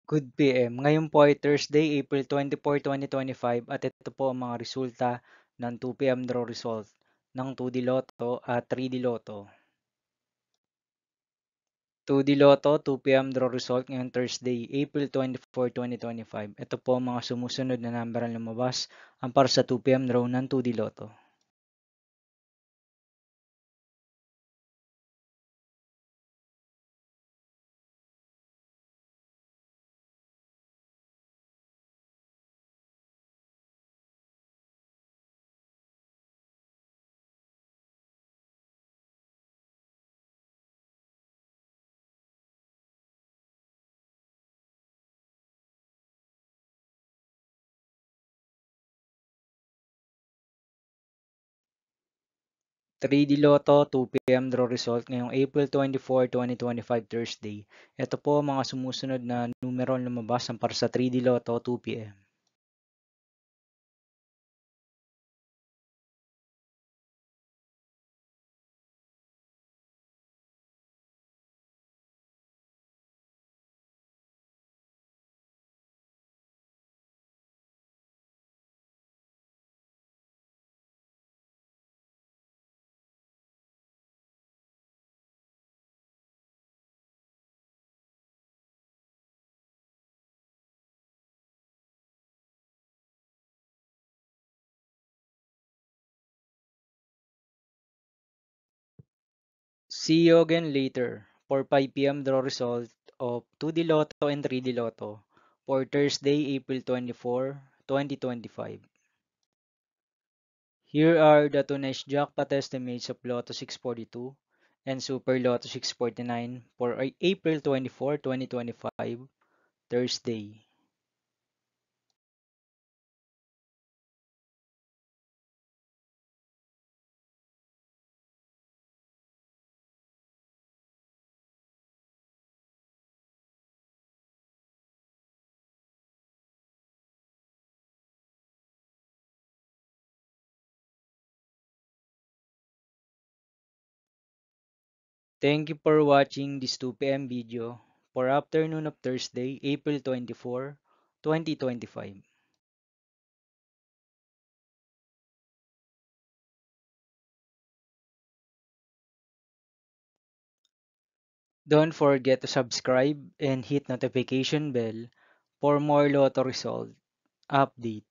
Good PM. Ngayon po ay Thursday, April 24, 2025 at ito po ang mga resulta ng 2 PM draw result ng 2D Lotto at 3D Lotto. 2D Lotto, 2 PM draw result ngayong Thursday, April 24, 2025. Ito po ang mga sumusunod na number ang lumabas ang para sa 2 PM draw ng 2D Lotto. 3D Lotto, 2 PM draw result ngayong April 24, 2025 Thursday. Ito po ang mga sumusunod na numero ang lumabas ang para sa 3D Lotto 2 PM. See you again later for 5 PM draw result of 2D Lotto and 3D Lotto for Thursday, April 24, 2025. Here are the tonight's jackpot estimates of Lotto 642 and Super Lotto 649 for April 24, 2025, Thursday. Thank you for watching this 2 PM video for afternoon of Thursday, April 24, 2025. Don't forget to subscribe and hit notification bell for more Lotto result update.